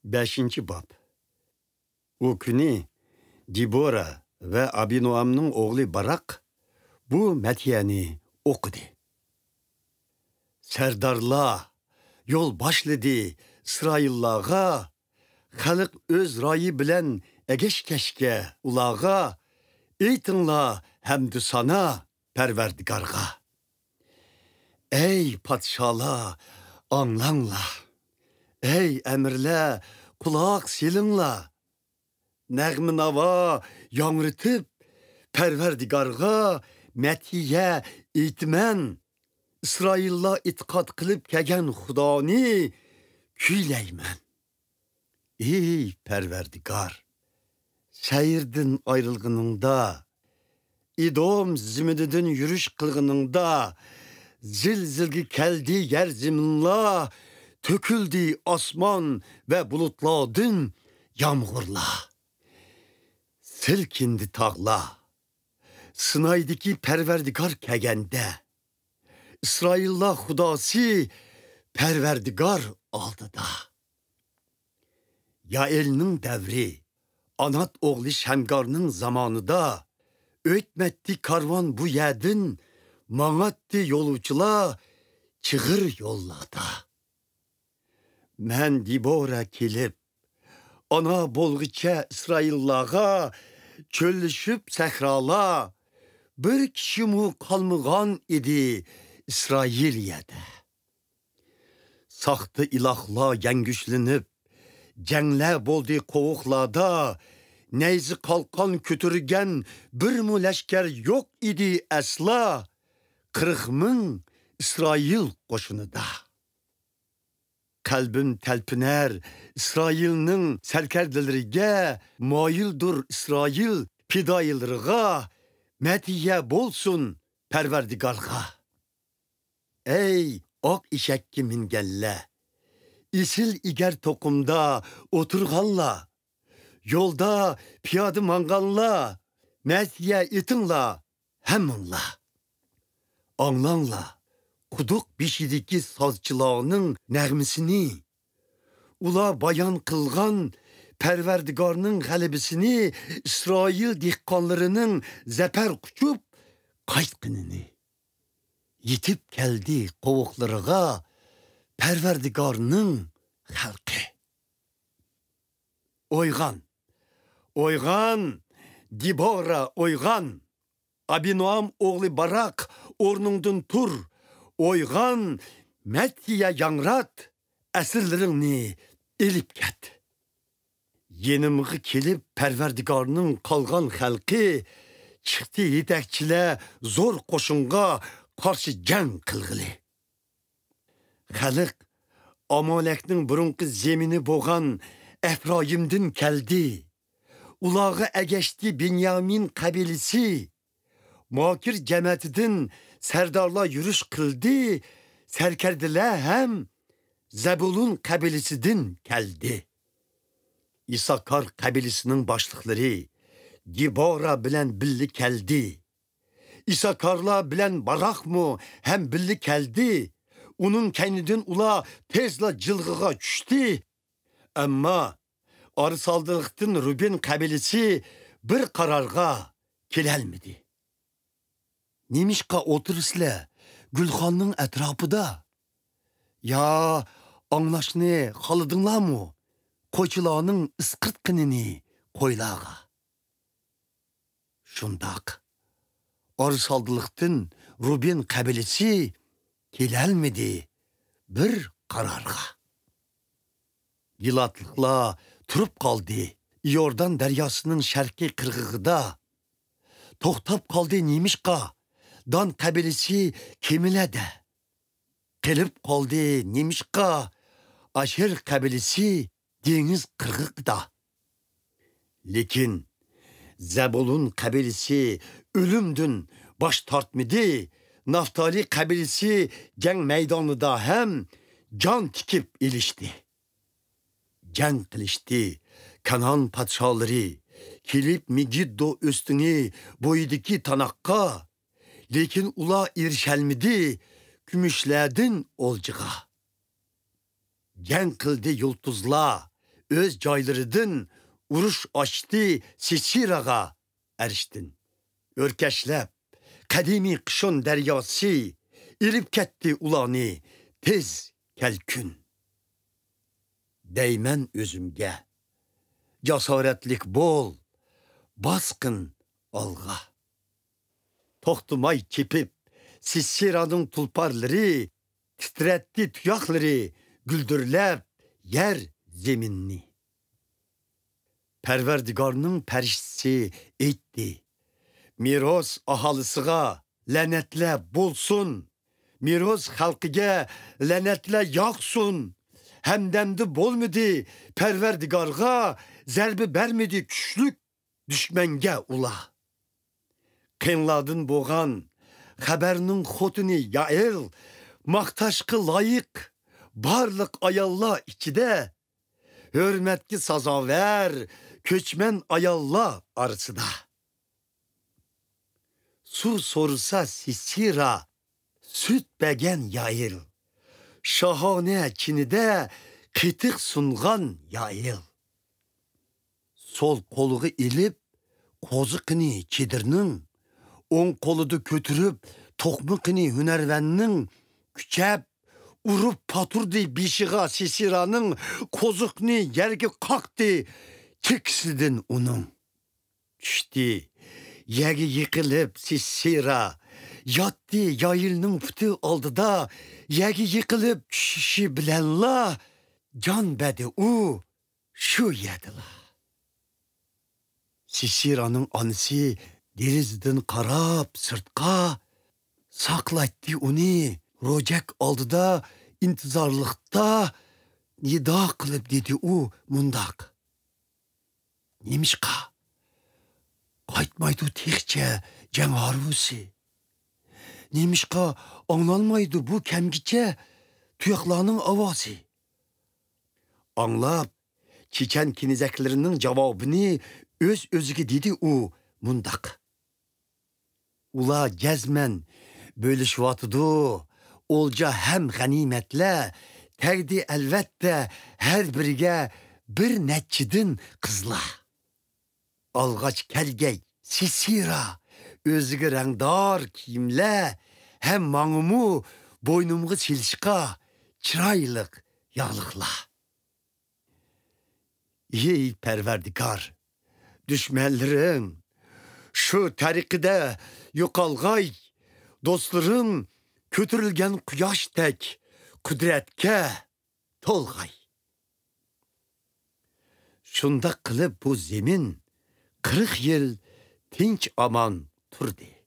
5. Bab. O günü Dibora ve Abinoam'ın oğlu Barak bu metiyeni okudu. Serdarla yol başladı İsraillığa, halık öz rayı bilen egeşkeşke ulağa, eytinla hemdü sana perverdigarga. Ey padşala anlanla, ey emirle kulak silinla, nəğmin ava yanrıtıp perverdigarga metiye itmen, İsrail'la itiqat kılıp kegen Xudani küyleymen. Ey perverdigar, şehirdin ayrılgınında, İdom zimididin yürüş kılgınında, zilzilgi keldi yer ziminla, töküldü asman ve bulutladın yağmurla. Silkindi tağla, sınaydaki perverdigar kegende, İsrail'la Xudasi perverdigar aldı da. Yael'nin devri, Anat oğlu Şemgar'nın zamanıda, öğütmetti karvan bu yedin, manattı yoluçula, çığır yollada. Men Dibora kilip, ana bolğıça İsraillığa, çöllüşüp sehrala, bir kişi mu kalmıgan idi İsrailiyede. Sahtı ilahla yengüşlenip, cengle boldu kovuqlada, neyzi kalkan kütürgen bir mu leşker yok idi esla, 40 min İsrail koşunu da. Kalbim telpiner İsrail'nin serkerdelerine, maildur İsrail pidayılırga, metiye bolsun perverdigarga. Ey ok işekki mingelle, isil iger tokumda oturganla, yolda piyadı manganla, metiye itinla, heminla. Anlanla, kuduk bişidiki sazçılağının nəğmisini, ula bayan kılgan perverdigarının galibisini, İsrail dihkanlarının zeper kuçup kayıtkınını. Yitip geldi kovuqlarıga perverdigarının halkı. Oygan, oygan, Dibora oygan, Abinoam oğlu Barak ornundun tur, oygan, metiye yangrat, esirlerini elip get. Yenimgi kelip perverdigarının kalgan halkı, çıktı yedekçile zor koşunga karşı can kılgılı. Halık, Amalek'nin burunqı zemini boğan Efraim'din keldi. Ulağı egeşti Binyamin kabilesi. Makir cemətidin serdarla yürüş kıldı. Serkerdile hem Zebulun kabilesidin keldi. İsakar kabilesinin başlıkları Dibora bilen billi keldi. İsakarla bilen Barak mı hem billi keldi. Onun kendin ula tezla cılgıga düştü. Ama arısaldılıktın Ruben kabilesi bir kararga kelelmedi. Nemişka oturusla Gülhan'ın etrafıda. Ya anlaşını kalıdınla mı? Koçulağının ıskırtkınını koylağa. Şundak. Arısaldılıktın Ruben kabilesi kelelmedi bir kararga. Gilatlıkla turup kaldı Yordan deryasının şerki kırgıgıda. Tohtap kaldı Nimişka, Dan kabilesi Kimile de. Gelip kaldı Nimişka, Aşer kabilesi deniz kırgıgıda. Lekin Zebulun kabilesi ölümdün baş tartmadı. Naftali kabilesi gen meydanında hem can tikip ilişti. Can kılıştı Kanan padşaları, kilip Migiddo üstüne boyudaki tanakka, lekin ula irşelmidi kümüşledin olcığa. Can kıldı yıldızla, öz joylarıdın uruş açtı Sisiraga eriştin. Örkeşlep, kadimi kışın deryası, ilip ketti ulanı, tez kelkün. Değmen özümge, cesaretlik bol, baskın alga. Toxtumay kepip, Sisiranın tulparları, titretti tüyakları, güldürlep yer zeminni. Perverdigarının perişsi etti. Miros ahalısıga lanetle bulsun. Miros halkıge lanetle yaksun. Hemdemdi bolmudi perverdigarga zerbi bermedi küçlük düşmenge ula. Kınladın boğan haberinin xotuni yael maktaşkı layık barlık ayalla içide hürmetki sazaver köçmen ayalla arasıda. Su sorusa Sisira, süt begen yayıl. Şahane Çin'de kıtık sungan yayıl. Sol koluğu ilip, kozukini çidirinin, on koludu götürüp, tokmukini hünerveninin, küçep, urup paturdu bişiga Sisira'nın, kozukni yerge kalktı, çeksidin onun. Düştü. Yegi yıkılıp Sisira, yattı yayılının putu aldıda, yegi yıkılıp düşüşü bilenla, can bedi u, şu yedila. Sisira'nın anısı denizden karab sırtka, saklattı onu, rocak aldıda, intizarlıkta, nida kılıp dedi u mundak. Nemişka? Qaytmaydı tekçe can arvusu. Nemişka anlanmaydı bu kemgiçe tuyaklarının avası. Anlap, çiçen kinizeklerinin cevabını öz özüge dedi u mundak. Ula gezmen bölüşvatıdı, olca hem ganimetle, terdi elbette her birge bir netçidin kızla. Algaç kelgey Sisira, özgü rengdar kiyimle, hem manımı boynumgu silşka, çıraylık yağlıkla. Ey perverdigar, düşmenlerin, şu tarikide yokalgay, dostların kötürülgen kuyaş tek, kudretke tolgay. Şunda kılıp bu zemin, 40 yıl tinç aman turdi.